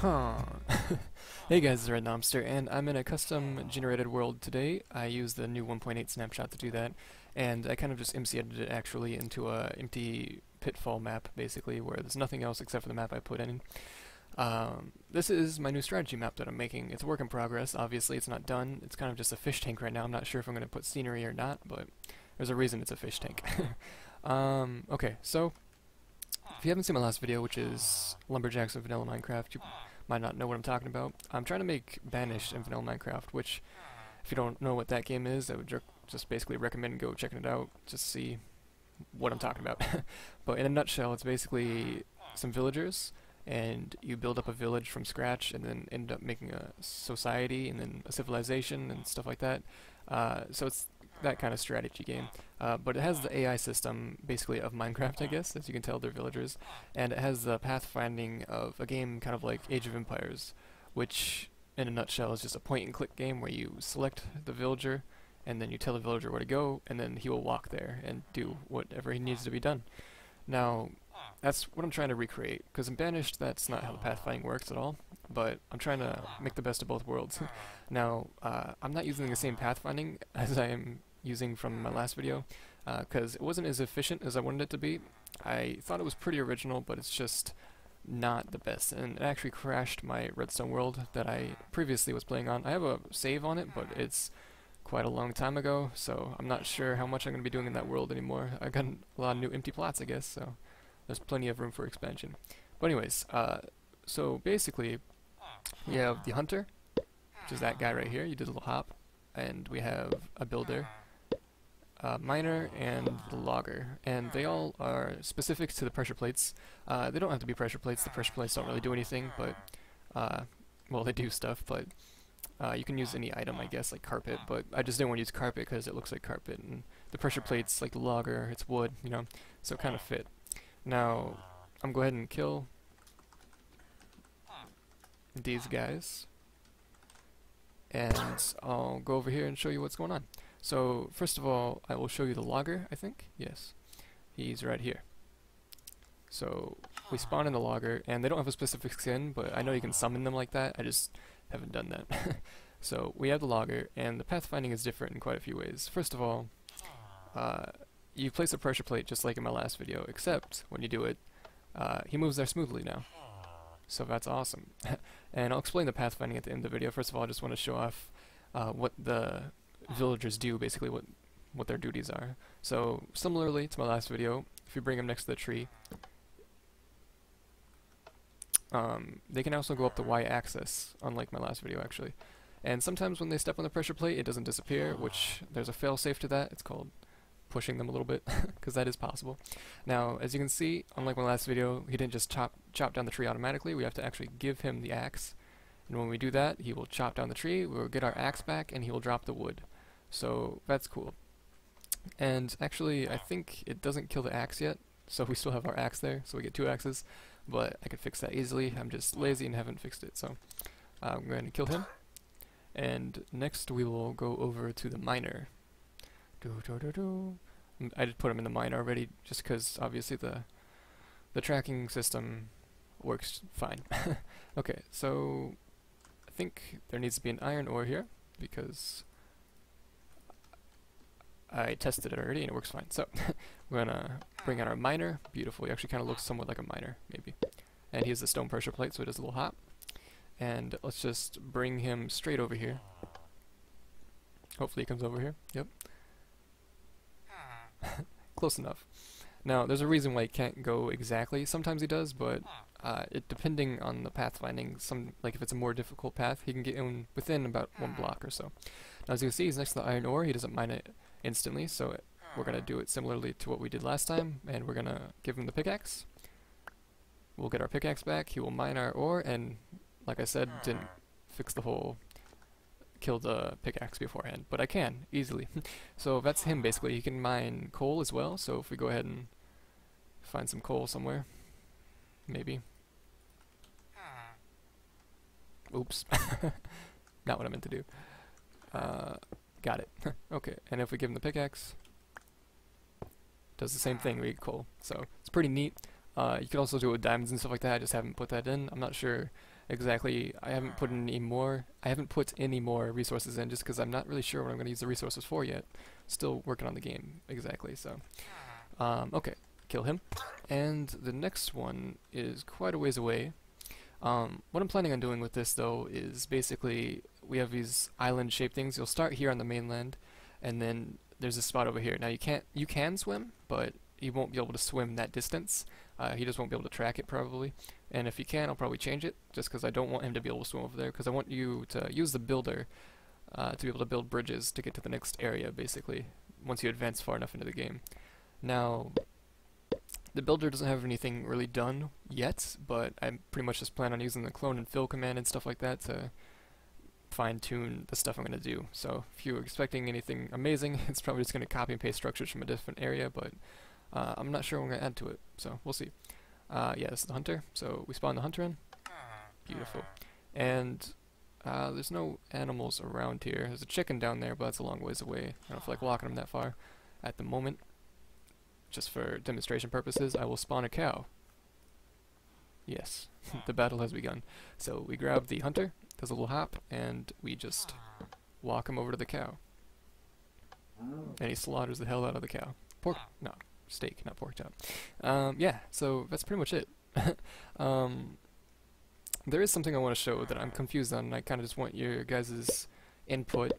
Huh. Hey guys, it's Nomster, and I'm in a custom generated world today. I used the new 1.8 snapshot to do that, and I kind of just MC edited it actually into a empty pitfall map, basically, where there's nothing else except for the map I put in. This is my new strategy map that I'm making. It's a work in progress. Obviously, it's not done. It's kind of just a fish tank right now. I'm not sure if I'm going to put scenery or not, but there's a reason it's a fish tank. Okay, so if you haven't seen my last video, which is Lumberjacks of Vanilla Minecraft, you might not know what I'm talking about. I'm trying to make Banished in Vanilla Minecraft, which, if you don't know what that game is, I would just basically recommend go checking it out, just to see what I'm talking about. But in a nutshell, it's basically some villagers, and you build up a village from scratch, and then end up making a society, and then a civilization, and stuff like that. So it's that kind of strategy game. But it has the AI system, basically, of Minecraft, I guess, as you can tell, they're villagers. And it has the pathfinding of a game kind of like Age of Empires, which, in a nutshell, is just a point-and-click game where you select the villager, and then you tell the villager where to go, and then he will walk there and do whatever he needs to be done. Now, that's what I'm trying to recreate, because in Banished, that's not how the pathfinding works at all, but I'm trying to make the best of both worlds. Now, I'm not using the same pathfinding as I am using from my last video, because it wasn't as efficient as I wanted it to be. I thought it was pretty original, but it's just not the best, and it actually crashed my redstone world that I previously was playing on. I have a save on it, but it's quite a long time ago, so I'm not sure how much I'm going to be doing in that world anymore. I got a lot of new empty plots, I guess, so there's plenty of room for expansion. But anyways, so basically, we have the hunter, which is that guy right here. You did a little hop, and we have a builder, miner, and the logger, and they all are specific to the pressure plates. They don't have to be pressure plates. The pressure plates don't really do anything, but well, they do stuff, but you can use any item, I guess, like carpet, but I just didn't want to use carpet because it looks like carpet, and the pressure plates, like the logger, it's wood, you know, so it kind of fit. Now, I'm going to go ahead and kill these guys, and I'll go over here and show you what's going on. So, first of all, I will show you the logger, I think. Yes, he's right here. So, we spawn in the logger, and they don't have a specific skin, but I know you can summon them like that. I just haven't done that. So, we have the logger, and the pathfinding is different in quite a few ways. First of all, you place a pressure plate just like in my last video, except when you do it, he moves there smoothly now. So that's awesome. And I'll explain the pathfinding at the end of the video. First of all, I just want to show off what the villagers do, basically what their duties are. So similarly to my last video, if you bring them next to the tree, they can also go up the y-axis, unlike my last video actually. And sometimes when they step on the pressure plate, it doesn't disappear, which there's a fail-safe to that. It's called pushing them a little bit, because that is possible. Now, as you can see, unlike my last video, he didn't just chop down the tree automatically. We have to actually give him the axe, and when we do that, he will chop down the tree, we'll get our axe back, and he will drop the wood. So that's cool. And actually, I think it doesn't kill the axe yet, so we still have our axe there, so we get 2 axes, but I could fix that easily. I'm just lazy and haven't fixed it, so I'm going to kill him. And next we will go over to the miner. I just put him in the mine already, just because obviously the tracking system works fine. Okay, so I think there needs to be an iron ore here, because I tested it already and it works fine. So we're gonna bring out our miner. Beautiful. He actually kind of looks somewhat like a miner, maybe. And he has the stone pressure plate, so he does a little hop. And let's just bring him straight over here. Hopefully he comes over here. Yep. Close enough. Now, there's a reason why he can't go exactly. Sometimes he does, but depending on the pathfinding, like if it's a more difficult path, he can get in within about 1 block or so. Now, as you can see, he's next to the iron ore. He doesn't mine it instantly, so we're going to do it similarly to what we did last time, and we're going to give him the pickaxe. We'll get our pickaxe back. He will mine our ore, and like I said, didn't fix the whole kill the pickaxe beforehand, but I can easily. So that's him basically. He can mine coal as well, so if we go ahead and find some coal somewhere, maybe. Oops. Not what I meant to do. Got it. Okay, and if we give him the pickaxe, does the same thing, we get coal. So it's pretty neat. You could also do it with diamonds and stuff like that. I just haven't put that in. I'm not sure exactly. I haven't put in any more. I haven't put any more resources in just because I'm not really sure what I'm going to use the resources for yet. Still working on the game exactly. So, okay, kill him. And the next one is quite a ways away. What I'm planning on doing with this though is basically we have these island-shaped things. You'll start here on the mainland, and then there's a spot over here. Now you can swim, but you won't be able to swim that distance. He just won't be able to track it probably. And if you can, I'll probably change it, just because I don't want him to be able to swim over there, because I want you to use the builder to be able to build bridges to get to the next area, basically, once you advance far enough into the game. Now, the builder doesn't have anything really done yet, but I pretty much just plan on using the clone and fill command and stuff like that to fine-tune the stuff I'm going to do. So if you're expecting anything amazing, it's probably just going to copy and paste structures from a different area, but I'm not sure what I'm going to add to it, so we'll see. Yeah, this is the hunter, so we spawn the hunter in. Beautiful. And there's no animals around here. There's a chicken down there, but that's a long ways away. I don't feel like walking them that far at the moment. Just for demonstration purposes, I will spawn a cow. Yes, the battle has begun. So we grab the hunter, does a little hop, and we just walk him over to the cow. And he slaughters the hell out of the cow. Pork, no, steak, not pork chop. Yeah, so that's pretty much it. There is something I want to show that I'm confused on, and I kind of just want your guys' input.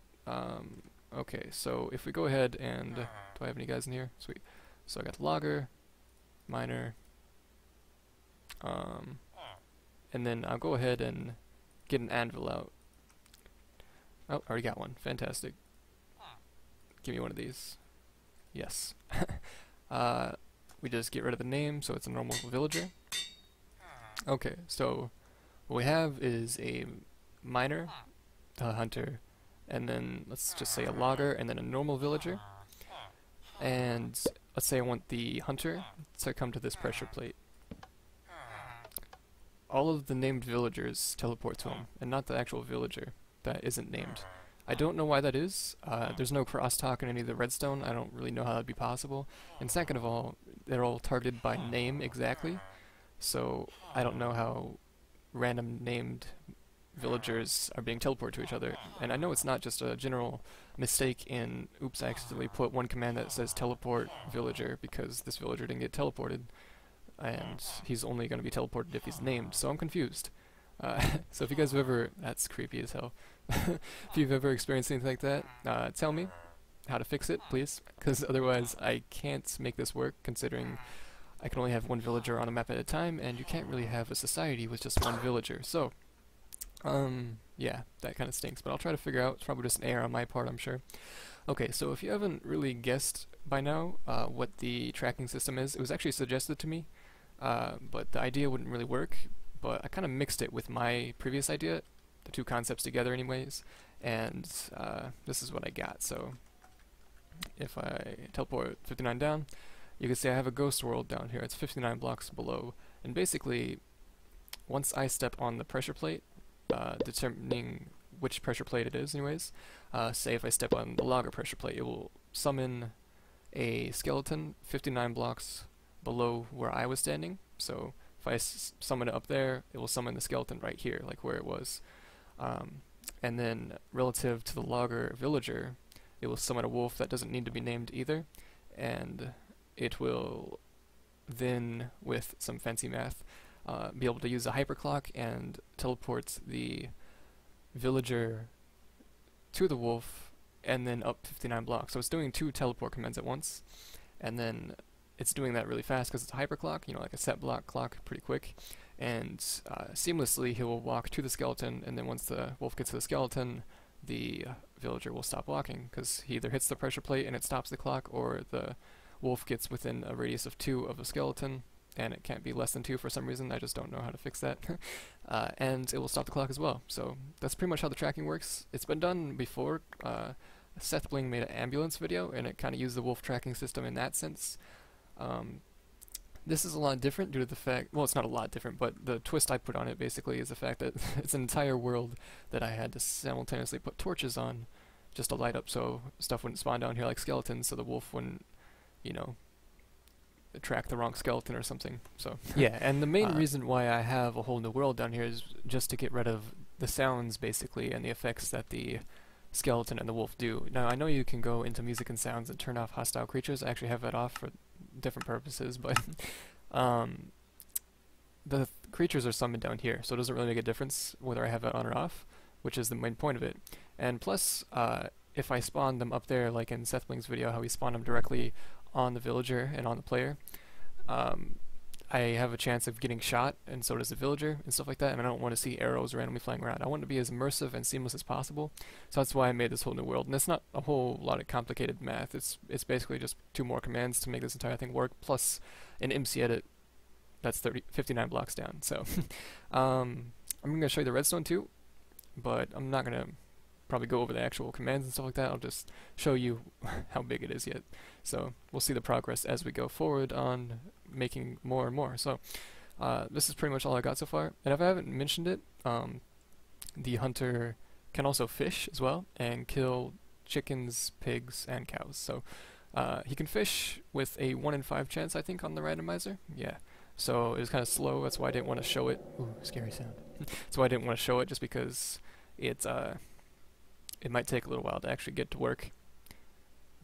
Okay, so if we go ahead and... do I have any guys in here? Sweet. So I got the logger, miner, and then I'll go ahead and get an anvil out. Oh, already got one. Fantastic. Give me one of these. Yes. We just get rid of the name, so it's a normal villager. Okay, so what we have is a miner, a hunter, and then let's just say a logger, and then a normal villager. And let's say I want the hunter to come to this pressure plate. All of the named villagers teleport to him, and not the actual villager that isn't named. I don't know why that is. There's no crosstalk in any of the redstone. I don't really know how that'd be possible. And second of all, they're all targeted by name exactly. So I don't know how random named villagers are being teleported to each other. And I know it's not just a general mistake in, oops, I accidentally put one command that says teleport villager because this villager didn't get teleported. And he's only going to be teleported if he's named, so I'm confused. So if you guys have ever... that's creepy as hell. If you've ever experienced anything like that, tell me how to fix it, please, because otherwise I can't make this work, considering I can only have one villager on a map at a time, and you can't really have a society with just one villager. So, yeah, that kind of stinks, but I'll try to figure out. It's probably just an error on my part, I'm sure. Okay, so if you haven't really guessed by now what the tracking system is, it was actually suggested to me, but the idea wouldn't really work, but I kind of mixed it with my previous idea, the two concepts together anyways, and this is what I got. So if I teleport 59 down, you can see I have a ghost world down here. It's 59 blocks below, and basically once I step on the pressure plate, determining which pressure plate it is anyways, say if I step on the logger pressure plate, it will summon a skeleton 59 blocks below where I was standing. So if I summon it up there, it will summon the skeleton right here, like where it was. And then relative to the logger villager, it will summon a wolf that doesn't need to be named either, and it will then, with some fancy math, be able to use a hyperclock and teleport the villager to the wolf and then up 59 blocks. So it's doing two teleport commands at once, and then it's doing that really fast because it's a hyperclock, you know, like a set block clock, pretty quick. And seamlessly he will walk to the skeleton, and then once the wolf gets to the skeleton, the villager will stop walking, because he either hits the pressure plate and it stops the clock, or the wolf gets within a radius of 2 of a skeleton, and it can't be less than 2 for some reason. I just don't know how to fix that. And it will stop the clock as well. So that's pretty much how the tracking works. It's been done before. Seth Bling made an ambulance video, and it kind of used the wolf tracking system in that sense. This is a lot different due to the fact, well, it's not a lot different, but the twist I put on it basically is the fact that it's an entire world that I had to simultaneously put torches on just to light up so stuff wouldn't spawn down here like skeletons, so the wolf wouldn't, you know, track the wrong skeleton or something. So yeah, and the main reason why I have a whole new world down here is just to get rid of the sounds basically and the effects that the skeleton and the wolf do. Now I know you can go into music and sounds and turn off hostile creatures. I actually have that off for different purposes, but the creatures are summoned down here, so it doesn't really make a difference whether I have that on or off, which is the main point of it. And plus, if I spawn them up there, like in Seth Bling's video, how he spawned them directly on the villager and on the player, I have a chance of getting shot, and so does the villager, and stuff like that, and I don't want to see arrows randomly flying around. I want it to be as immersive and seamless as possible, so that's why I made this whole new world. And it's not a whole lot of complicated math, it's basically just 2 more commands to make this entire thing work, plus an MC edit that's 59 blocks down. So I'm going to show you the redstone too, but I'm not going to probably go over the actual commands and stuff like that. I'll just show you how big it is yet. So we'll see the progress as we go forward on making more and more. So this is pretty much all I got so far. And if I haven't mentioned it, the hunter can also fish as well and kill chickens, pigs, and cows. So he can fish with a 1 in 5 chance, I think, on the randomizer. Yeah. So it was kind of slow. That's why I didn't want to show it. Ooh, scary sound. That's why I didn't want to show it, just because it might take a little while to actually get to work,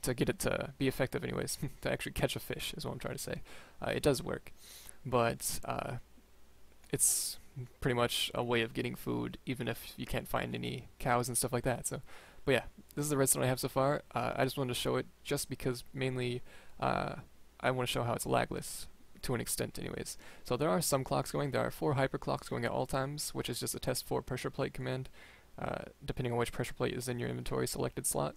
to get it to be effective anyways, to actually catch a fish is what I'm trying to say. It does work, but it's pretty much a way of getting food even if you can't find any cows and stuff like that. So, but yeah, this is the redstone I have so far. I just wanted to show it just because mainly I want to show how it's lagless to an extent anyways. So there are some clocks going. There are 4 hyper clocks going at all times, which is just a test 4 pressure plate command, depending on which pressure plate is in your inventory selected slot.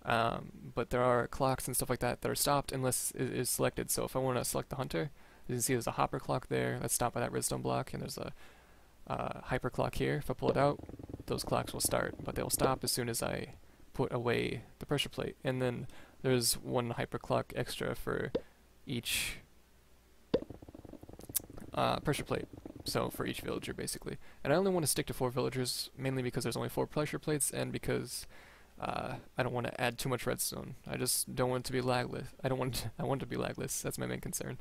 But there are clocks and stuff like that that are stopped unless it is selected. So if I want to select the hunter, you can see there's a hopper clock there that's stopped by that redstone block, and there's a hyper clock here. If I pull it out, those clocks will start, but they'll stop as soon as I put away the pressure plate. And then there's 1 hyper clock extra for each pressure plate, so for each villager basically. And I only want to stick to 4 villagers, mainly because there's only 4 pressure plates, and because I don't want to add too much redstone. I just don't want it to be lagless. I want it to be lagless. That's my main concern.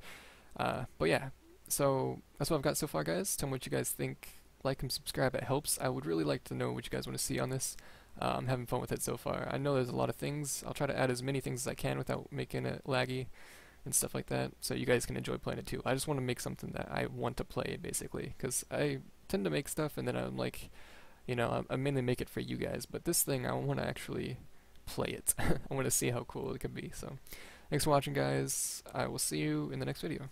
But yeah, so that's what I've got so far, guys. Tell me what you guys think. Like and subscribe, it helps. I would really like to know what you guys want to see on this. I'm having fun with it so far. I know there's a lot of things. I'll try to add as many things as I can without making it laggy and stuff like that, so you guys can enjoy playing it too. I just want to make something that I want to play, basically, because I tend to make stuff and then I'm like, you know, I mainly make it for you guys, but this thing, I want to actually play it. I want to see how cool it could be. So thanks for watching, guys. I will see you in the next video.